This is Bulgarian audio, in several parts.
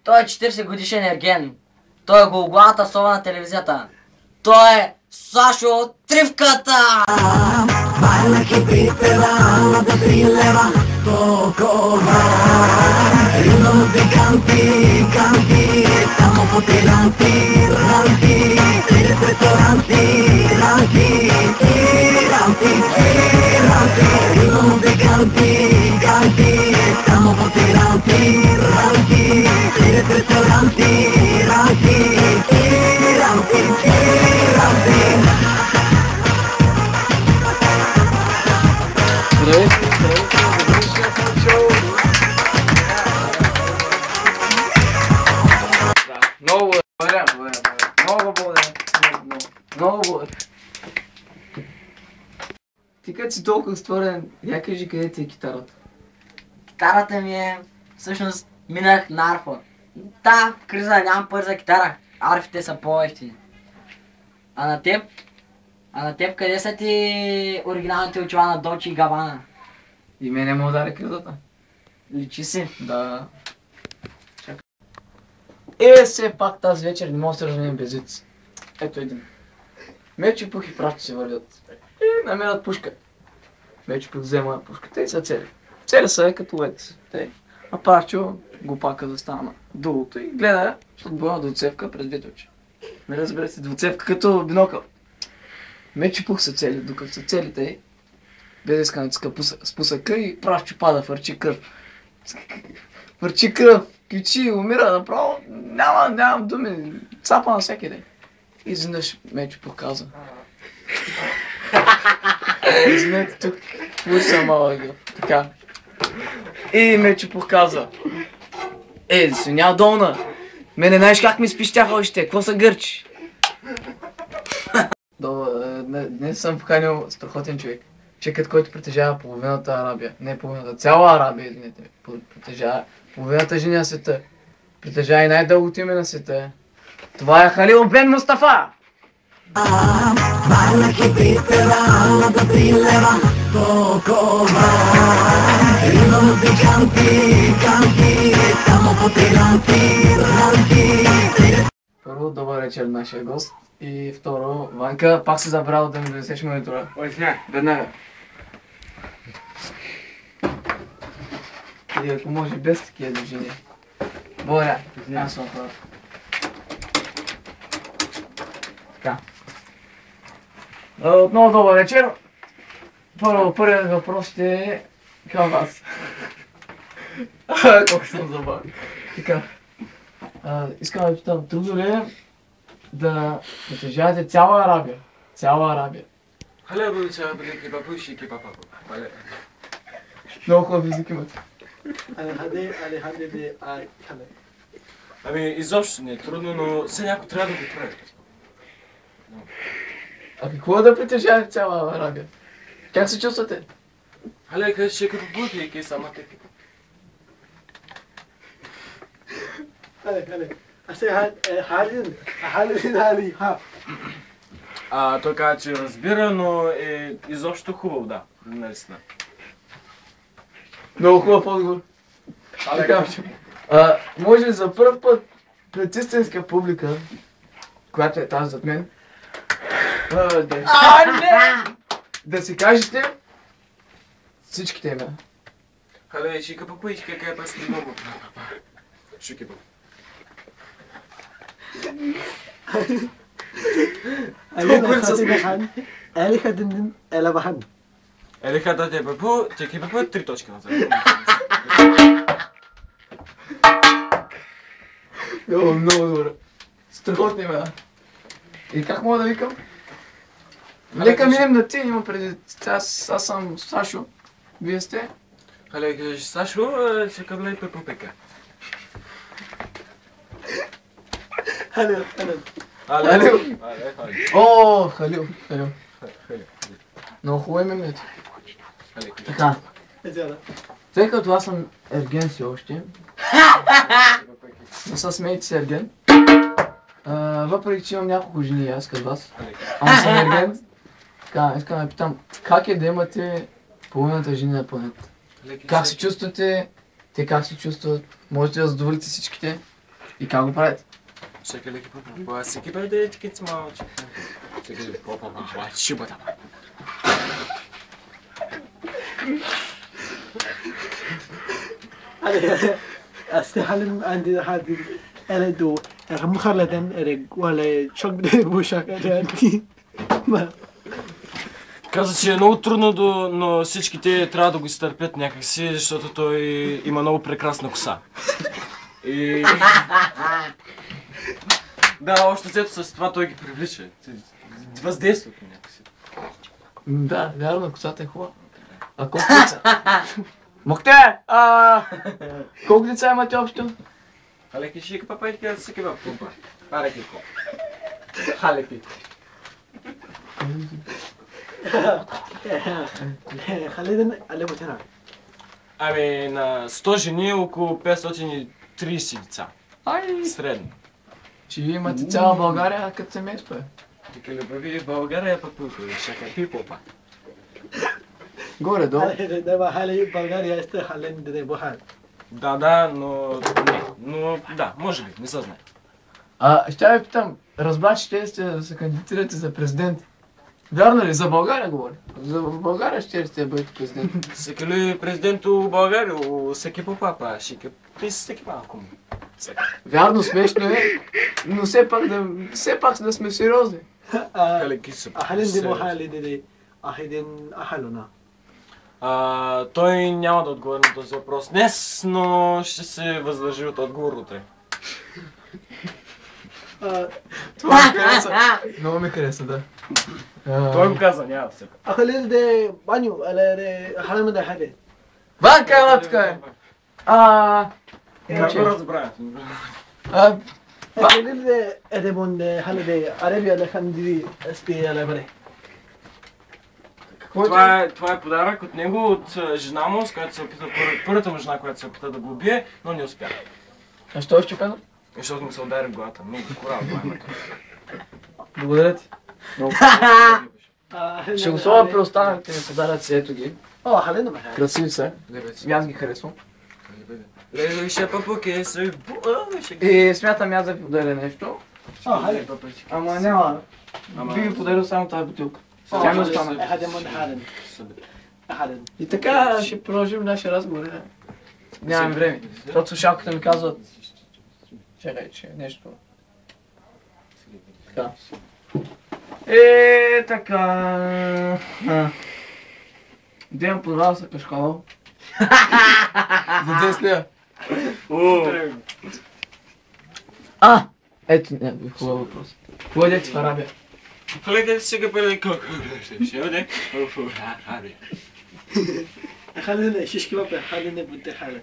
Той е 40 годишен ерген. Той е голглавата сова на телевизията. Той е Сашо Тривката! Baila che pripeva da prilleva Tokova Rinove canti, canti Siamo poteranti, ranti Ristoranti, ranti Ranti, ranti Rinove canti, canti Siamo poteranti, ranti Ristoranti, ranti Ranti, ranti Много благодаря. Много благодаря. Много благодаря. Ти като си толкова створен, я кажи къде ти е китарата? Китарата ми е... Всъщност минах на арфа. Да, в криза нямам пари за китара. Арфите са по-евтини. А на теб? Къде са ти оригиналните очила на Долче и Габана? И мене му удари кризата. Личи си. Да. Все пак тази вечер не мога да се разменим без виц. Ето един. Мечо Пух и Прашко се вървят. И намерят пушка. Мечо Пух взема пушката и са цели. Цели са като лед. А Прашчо глупака застана долото и гледа, защото била двуцевка през двете очи. Не разберете, двуцевка като бинокъл. Мечо Пух са цели, докато са целите без исканицка спусъка и Прашчо пада, фърчи кръв. Фърчи кръв, кичи, умира направо, нямам думи, цапа на всеки ден. И изведнъж Мечо Пух каза. Извинете тук, уж съм малък, така. И Мечо Пух каза. Свиня долна, мене знаеш как ми спищяха още, какво са гърчи? Днес съм поканил страхотен човек. Човекът, който притежава половината Арабия. Не половината, цяла Арабия, извинете. Притежава половината жени на света. Притежава и най-дългото име на света. Това е Халил бен Мустафа! Baila che pripeva da prilleva Tokova Rinove canti, canti Siamo poteranti, ranti Първо, добър вечер нашия гост. И второ, Ванка, пак си забрал да ми донесеш монитора. Ой, сня. Веднага. И ако може без такива движения. Благодаря. Аз съм хора. Така. Отново добър вечер. Първият въпрос ще е към вас. Колко съм забавен. Така. Искам да питам, трудно ли е да притежавате цяла Арабия? Цяла Арабия. Хале, бъде чая, бъде кебапу, ши кебапа. Хале. Много хубав език имате. Ами, изобщо не е трудно, но все някой трябва да го прави. А какво е да притежавате цяла Арабия? Как се чувствате? Хале, къде ще като бути и къде сама те. Той каза, че разбира, но е изобщо хубаво, да. Наистина. Много хубав отговор. Така, може за първ път пред истинска публика, която е тази зад мен, да си кажете всичките имена. Хале, шика папа и шика кая пас не много. Шики папа. Елиха дин елабахан. Елиха да те папу, чеки папу, 3 точки назад. Много добре. Страхотни имена. И как мога да викам? Нека минем на ти, има преди. Аз съм Сашо. Вие сте? Хале, кажеш Сашо, ще къблей пепопека. Халил. Халил. О, Халил. Много хубаво име името. Така. Тъй като аз съм ерген си още. Не са смейте се ерген. Въпреки че имам няколко жени аз като вас. Ама съм ерген. Така, искам да питам, как е да имате половината жени на планетата? Как се чувствате? Те как се чувстват? Можете да задоволите всичките? И как го правите? Чекай леки папа. Всеки бъде етикет малче. Чекай леки папа. Шибата. استحالم عندي هذه ألدو مخلدن رج ولا شق بوشك أنتي ما Каза, че е много трудно, но всички те трябва да го изтърпят някакси, защото той има много прекрасна коса. И... Да, още взето с това той ги привлича. Въздействието някакси. Да, вярно, косата е хубава. А колко деца? Мохте! Колко деца имате общо? Халеки шика папа и така всеки във пумпа. Халеки ко. Халеки. خلينا على بوتنا Ами на 100 жени около 530 деца. Ай! Средно. Че вие имате цяла България като семейство, е. Така любови в България пък шака пипопа. Горе-долу. ده بقى حالي بلغاريا استحالين ده بوحال Да, но да, може би, не се знае. Ще ви питам, разбра, че ще сте да се кандидатирате за президент. Вярно ли? За България говоря. За България ще сте да бъдете президент. Всеки ли президент у България, всеки по папа, шика пис всеки малко му. Вярно, смешно е, но все пак да сме сериозни. Халеки са. أحلين ده بوحالي ده أحدين أحلنا Той няма да отговори на този въпрос днес, но ще се въздържи от отговор утре. Това ми хареса. Много ми хареса, да. Той го каза, няма все. أخلين ده بانيو على ده أحلام ده حاجة Банка, ела тук е. Как го разбра? أخلين ده أدبون ده حال ده عربي على خندي أسبي على بره Това е подарък от него, от жена му, с която се опита, първата му жена, която се опита да го убие, но не успя. А що е щупено? Защото му се удари в главата. Много корал това името. Благодаря ти. Ще го сложа при останалите ми подаръци, ето ги. أحلين ما حاجة Красиви са. И аз ги харесвам. Леле, ще папуке, се И смятам аз да ви подаря нещо. أحلين Ама няма. Би ви подарил само тази бутилка. Тя ми остана. أحد من أحلين أحلين И така ще продължим нашия разговор. Нямаме време. Защото слушалката ми казват... Чакай, че нещо... Така. Така... Ден подава се пешкала. За 10 лева. Ето, не, хубав въпрос. Кой е в Арабия? Гледай сега бъде колко. Ще бъде. أحلين شيش كباب أحلين بنت حالة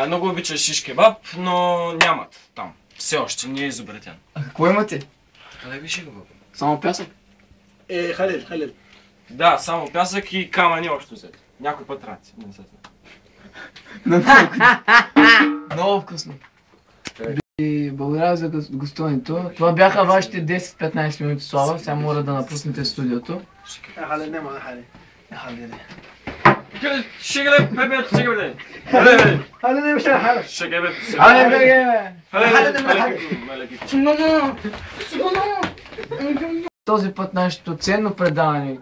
Много обича шиш кебаб, но нямат там. Все още не е изобретен. А какво имате? Къде беше кебаб? Само пясък? إيه خليل Да, само пясък и камъни общо взето. Някой път раци, не се знае. Много вкусно. И благодаря за гостуването. Това бяха вашите 10-15 минути слава. Сега моля да напуснете студиото. أحلين ما أحلين أحلين Шега бе, бебе, шега бе. أحلين مش حالة Шега бе. Айде, беге! Този път нашето ценно предаване,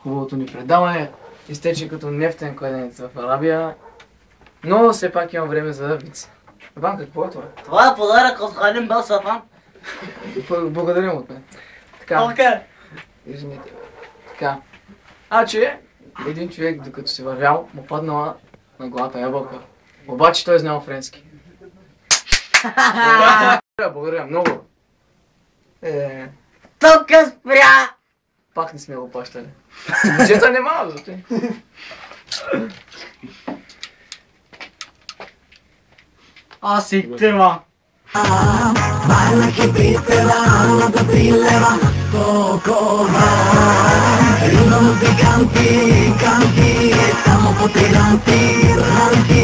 хубавото ни предаване, изтече като нефтен кладенец в Арабия, но все пак имам време за вице. Иван, какво е това? Това е подарък от Халим Бел Сафан. Благодарим от мен. Така, извините. Така. Че един човек, докато се вървял, му паднала на главата ябълка. Обаче той знал френски. Благодаря много. Тук спря! Пак не сме го плащали. Бюджета не мала, зато. Аз и тема. Baila que pistera, la brillera, poco va. Ritmos de canti, estamos poteranti, ranti,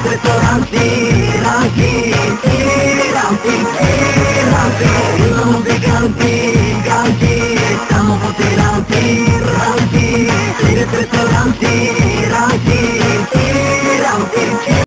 restauranti, ranti, ranti. Ritmos de canti, estamos poteranti, ranti, restauranti.